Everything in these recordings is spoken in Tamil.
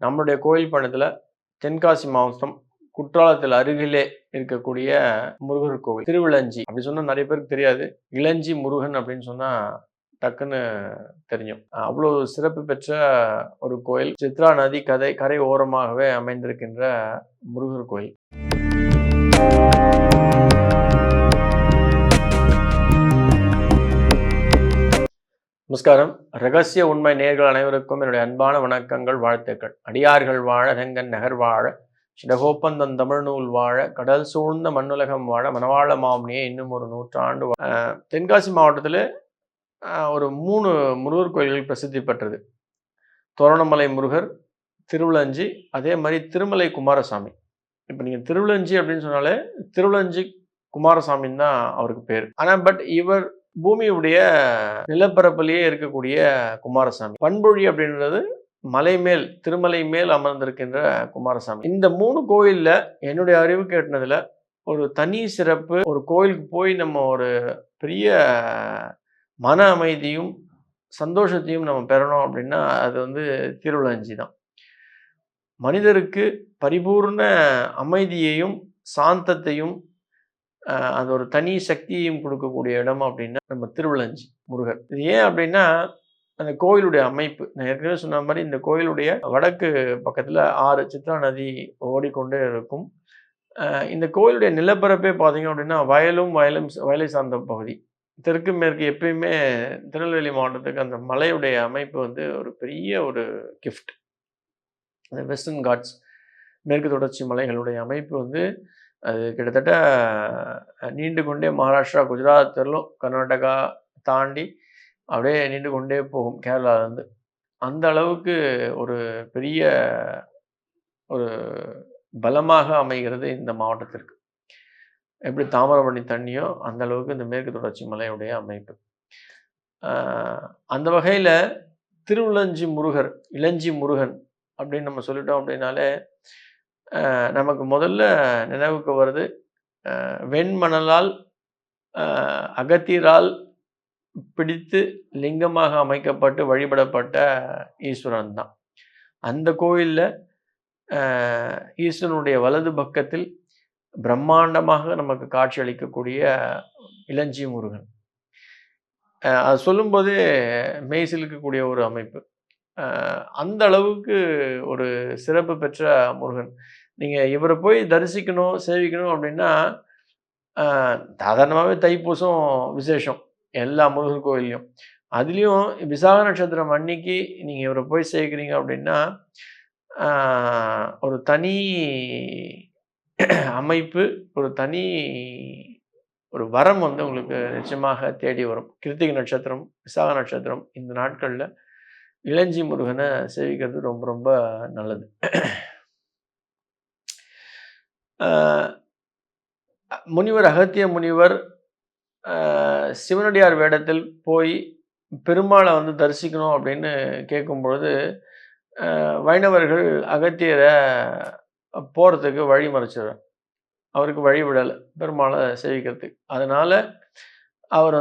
நம்மளுடைய கோயில் பயணத்துல தென்காசி மாவட்டம் குற்றாலத்தில் அருகிலே இருக்கக்கூடிய முருகர் கோவில் திருவிளஞ்சி. அப்படி சொன்னா நிறைய பேருக்கு தெரியாது. இளஞ்சி முருகன் அப்படின்னு சொன்னா டக்குன்னு தெரியும். அவ்வளவு சிறப்பு பெற்ற ஒரு கோயில். சித்ரா நதி கரை ஓரமாகவே அமைந்திருக்கின்ற முருகர் கோயில். நமஸ்காரம். ரகசிய உண்மை நேயர்கள் அனைவருக்கும் என்னுடைய அன்பான வணக்கங்கள், வாழ்த்துக்கள். அடியார்கள் வாழ, ரெங்கன் நகர் வாழ, சிடகோப்பந்தன் தமிழ்நூல் வாழ, கடல் சூழ்ந்த மண்ணுலகம் வாழ, மணவாள மாமுனியே இன்னும் ஒரு 100 ஆண்டு. தென்காசி மாவட்டத்தில் ஒரு 3 முருகர் கோயில்கள் பிரசித்தி பெற்றது. தோரணமலை முருகர், திருவிளஞ்சி, அதே மாதிரி திருமலை குமாரசாமி. இப்போ நீங்கள் திருவிளஞ்சி அப்படின்னு சொன்னாலே திருவிளஞ்சி குமாரசாமின்னு தான் அவருக்கு பேர். ஆனால் இவர் பூமியுடைய நிலப்பரப்பிலேயே இருக்கக்கூடிய குமாரசாமி. பண்பொழி அப்படின்றது மலை மேல், திருமலை மேல் அமர்ந்திருக்கின்ற குமாரசாமி. இந்த 3 கோயில்ல என்னுடைய அறிவு கேட்டதுல ஒரு தனி சிறப்பு. ஒரு கோயிலுக்கு போய் நம்ம ஒரு பெரிய மன அமைதியும் சந்தோஷத்தையும் நம்ம பெறணும் அப்படின்னா அது திருவிளஞ்சி தான். மனிதருக்கு பரிபூர்ண அமைதியையும் சாந்தத்தையும் அது ஒரு தனி சக்தியையும் கொடுக்கக்கூடிய இடம் அப்படின்னா நம்ம திருவிளஞ்சி முருகர். இது ஏன் அப்படின்னா அந்த கோயிலுடைய அமைப்பு. நான் ஏற்கனவே சொன்ன மாதிரி இந்த கோயிலுடைய வடக்கு பக்கத்தில் 6 சித்ரா நதி ஓடிக்கொண்டே இருக்கும். இந்த கோயிலுடைய நிலப்பரப்பே பார்த்தீங்க அப்படின்னா வயலை சார்ந்த பகுதி. தெற்கு மேற்கு எப்பயுமே திருநெல்வேலி மாவட்டத்துக்கு அந்த மலையுடைய அமைப்பு ஒரு பெரிய ஒரு கிஃப்ட். அந்த வெஸ்டர்ன் காட்ஸ், மேற்கு தொடர்ச்சி மலைகளுடைய அமைப்பு அது கிட்டத்தட்ட நீண்டு கொண்டே மகாராஷ்டிரா, குஜராத் வரலும், கர்நாடகா தாண்டி அப்படியே நீண்டு கொண்டே போகும் கேரளாவிலேருந்து. அந்த அளவுக்கு ஒரு பெரிய ஒரு பலமாக அமைகிறது இந்த மாவட்டத்திற்கு. எப்படி தாமிரபரணி தண்ணியோ அந்த அளவுக்கு இந்த மேற்கு தொடர்ச்சி மலையுடைய அமைப்பு. அந்த வகையில் திருவிளஞ்சி முருகர், இளஞ்சி முருகன் அப்படின்னு நம்ம சொல்லிட்டோம் அப்படின்னாலே நமக்கு முதல்ல நினைவுக்கு வருது வெண்மணலால் அகத்தியரால் பிடித்து லிங்கமாக அமைக்கப்பட்டு வழிபடப்பட்ட ஈஸ்வரன் தான். அந்த கோயிலில் ஈஸ்வரனுடைய வலது பக்கத்தில் பிரம்மாண்டமாக நமக்கு காட்சி அளிக்கக்கூடிய இளஞ்சி முருகன். அது சொல்லும்போதே மெய் சிலுக்கக்கூடிய ஒரு அமைப்பு. அந்த அளவுக்கு ஒரு சிறப்பு பெற்ற முருகன். நீங்கள் இவரை போய் தரிசிக்கணும், சேவிக்கணும் அப்படின்னா சாதாரணமாகவே தைப்பூசம் விசேஷம் எல்லா முருகர் கோயிலையும். அதுலேயும் விசாக நட்சத்திரம் அன்னைக்கு நீங்கள் இவரை போய் சேர்க்குறீங்க அப்படின்னா ஒரு தனி அமைப்பு, ஒரு தனி ஒரு வரம் உங்களுக்கு நிச்சயமாக தேடி வரும். கிருத்திகை நட்சத்திரம், விசாக நட்சத்திரம் இந்த நாட்களில் இளஞ்சி முருகனை சேவிக்கிறது ரொம்ப ரொம்ப நல்லது. முனிவர் அகத்திய முனிவர் சிவனடியார் வேடத்தில் போய் பெருமாளை தரிசிக்கணும் அப்படின்னு கேட்கும்பொழுது வைணவர்கள் அகத்தியரை போகிறதுக்கு வழி மறைச்சிடுறார். அவருக்கு வழி விடலை பெருமாளை சேவிக்கிறதுக்கு. அதனால் அவர்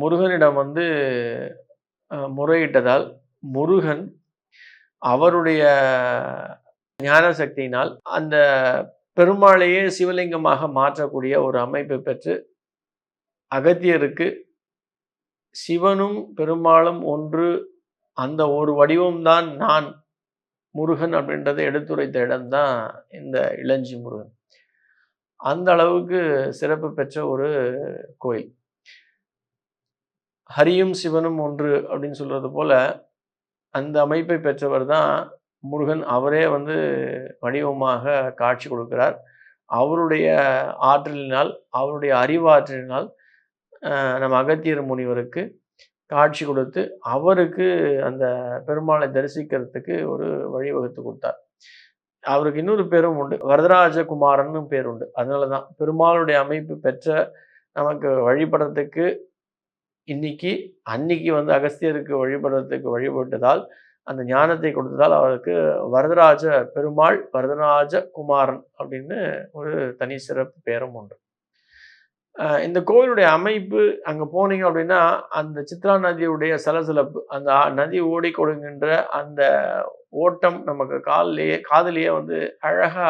முருகனிடம் முறையிட்டதால் முருகன் அவருடைய ஞான சக்தியினால் அந்த பெருமாளையே சிவலிங்கமாக மாற்றக்கூடிய ஒரு அமைப்பை பெற்று அகத்தியருக்கு சிவனும் பெருமாளும் ஒன்று, அந்த ஒரு வடிவம்தான் நான் முருகன் அப்படின்றத எடுத்துரைத்த இடம்தான் இந்த இளஞ்சி முருகன். அந்த அளவுக்கு சிறப்பு பெற்ற ஒரு கோயில். ஹரியும் சிவனும் ஒன்று அப்படின்னு சொல்றது போல அந்த அமைப்பை பெற்றவர் தான் முருகன். அவரே வடிவமாக காட்சி கொடுக்கிறார். அவருடைய ஆற்றலினால், அவருடைய அறிவாற்றலினால் நம்ம அகத்தியர் முனிவருக்கு காட்சி கொடுத்து அவருக்கு அந்த பெருமாளை தரிசிக்கிறதுக்கு ஒரு வழிவகுத்து கொடுத்தார். அவருக்கு இன்னொரு பேரும் உண்டு, வரதராஜ குமாரன்னு பேர் உண்டு. அதனால தான் பெருமாளுடைய அமைப்பு பெற்ற நமக்கு வழிபடுறதுக்கு அன்னைக்கு அகஸ்தியருக்கு வழிபடுறதுக்கு வழிபட்டதால், அந்த ஞானத்தை கொடுத்ததால் அவருக்கு வரதராஜ பெருமாள், வரதராஜ குமாரன் அப்படின்னு ஒரு தனி சிறப்பு பேரும் உண்டு. இந்த கோவிலுடைய அமைப்பு அங்கே போனீங்க அப்படின்னா அந்த சித்ரா நதியுடைய சலசலப்பு, அந்த நதி ஓடிக்கொடுங்கின்ற அந்த ஓட்டம் நமக்கு காதுலேயே வந்து அழகா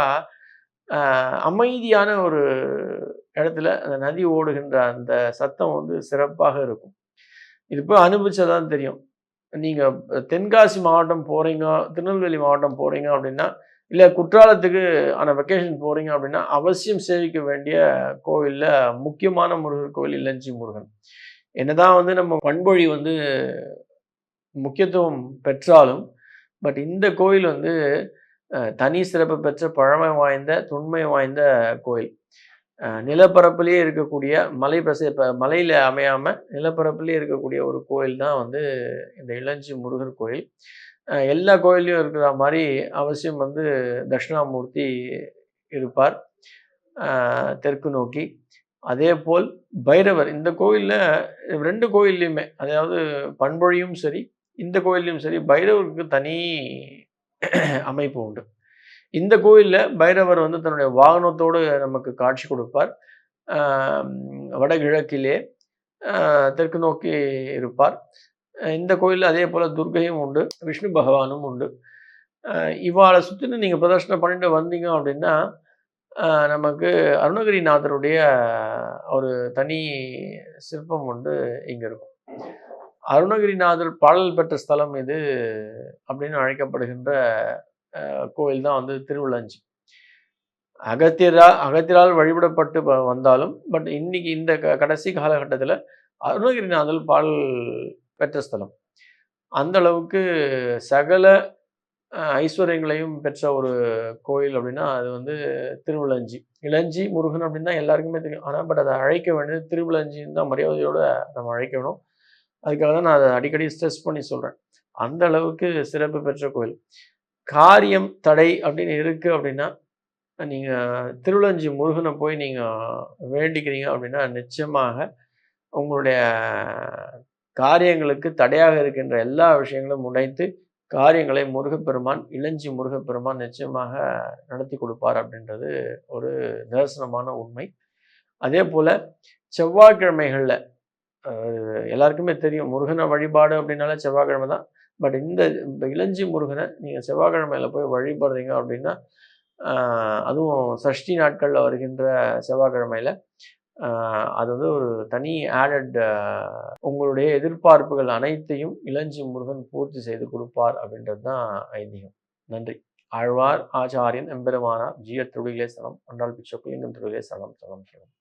அமைதியான ஒரு இடத்துல அந்த நதி ஓடுகின்ற அந்த சத்தம் வந்து சிறப்பாக இருக்கும். இது போய் அனுபவிச்சா தான் தெரியும். நீங்க தென்காசி மாவட்டம் போறீங்க, திருநெல்வேலி மாவட்டம் போறீங்க அப்படின்னா, இல்ல குற்றாலத்துக்கு வெக்கேஷன் போறீங்க அப்படின்னா, அவசியம் சேவிக்க வேண்டிய கோவில்ல முக்கியமான முருகர் கோவில் இளஞ்சி முருகன். என்னதான் வந்து நம்ம பண்பொழி வந்து முக்கியத்துவம் பெற்றாலும், பட் இந்த கோயில் வந்து தனி சிறப்பு பெற்ற பழமை வாய்ந்த, தொன்மை வாய்ந்த கோயில். நிலப்பரப்பிலேயே இருக்கக்கூடிய மலையில அமையாம நிலப்பரப்பிலேயே இருக்கக்கூடிய ஒரு கோயில் தான் வந்து இந்த இளஞ்சி முருகர் கோயில். எல்லா கோயில்லையும் இருக்கிற மாதிரி அவசியம் வந்து தட்சிணாமூர்த்தி இருப்பார் தெற்கு நோக்கி. அதேபோல் பைரவர் இந்த கோயிலில் 2 கோயில்லையுமே, அதாவது பண்பொழியும் சரி, இந்த கோயில்லையும் சரி, பைரவருக்கு தனி அமைப்பு உண்டு. இந்த கோயிலில் பைரவர் வந்து தன்னுடைய வாகனத்தோடு நமக்கு காட்சி கொடுப்பார். வடகிழக்கிலே தெற்கு நோக்கி இருப்பார். இந்த கோயிலில் அதே போல் துர்க்கையும் உண்டு, விஷ்ணு பகவானும் உண்டு. இவாளை சுற்றின்னு நீங்கள் பிரதர்ஷனம் பண்ணிட்டு வந்தீங்க அப்படின்னா, நமக்கு அருணகிரிநாதருடைய ஒரு தனி சிற்பம் வந்து இங்கே இருக்கும். அருணகிரிநாதர் பாடல் பெற்ற ஸ்தலம் இது அப்படின்னு அழைக்கப்படுகின்ற கோயில் தான் வந்து திருவிழஞ்சி. அகத்தியரால் வழிபடப்பட்டு வந்தாலும், பட் இன்னைக்கு இந்த கடைசி காலகட்டத்தில் அருணகிரிநாதர் பாடல் பெற்ற ஸ்தலம். அந்த அளவுக்கு சகல ஐஸ்வர்யங்களையும் பெற்ற ஒரு கோயில் அப்படின்னா அது வந்து திருவிழஞ்சி. இளஞ்சி முருகன் அப்படின்னு தான் எல்லாருக்குமே தெரியும். ஆனால் பட் அதை அழைக்க வேண்டியது திருவிழஞ்சின்னு தான் மரியாதையோடு நம்ம அழைக்கணும். அதுக்காக தான் நான் அதை அடிக்கடி ஸ்ட்ரெஸ் பண்ணி சொல்கிறேன். அந்த அளவுக்கு சிறப்பு பெற்ற கோயில். காரியம் தடை அப்படின்னு இருக்குது அப்படின்னா, நீங்கள் திருவிழஞ்சி முருகனை போய் நீங்கள் வேண்டிக்கிறீங்க அப்படின்னா நிச்சயமாக உங்களுடைய காரியங்களுக்கு தடையாக இருக்கின்ற எல்லா விஷயங்களும் உடைத்து காரியங்களை முருகப்பெருமான், இளஞ்சி முருகப்பெருமான் நிச்சயமாக நடத்தி கொடுப்பார் அப்படின்றது ஒரு நிதர்சனமான உண்மை. அதே போல் செவ்வாய்க்கிழமைகளில் எல்லாருக்குமே தெரியும் முருகனை வழிபாடு அப்படின்னாலே செவ்வாய்க்கிழமை தான். பட் இந்த இளஞ்சி முருகனை நீங்கள் செவ்வாய்க்கிழமையில் போய் வழிபடுறீங்க அப்படின்னா, அதுவும் சஷ்டி நாட்களில் வருகின்ற செவ்வாய்க்கிழமையில் அது வந்து ஒரு தனி ஆடட் உங்களுடைய எதிர்பார்ப்புகள் அனைத்தையும் இளஞ்சி முருகன் பூர்த்தி செய்து கொடுப்பார் அப்படின்றது தான் ஐதீகம். நன்றி. ஆழ்வார் ஆச்சாரியன் எம்பெருமானார் ஜீயர் திருடிகளே சனம், அன்றால் பிச்சக்குலிங்கம் திருடிகளே சனம் சனம் சனம்.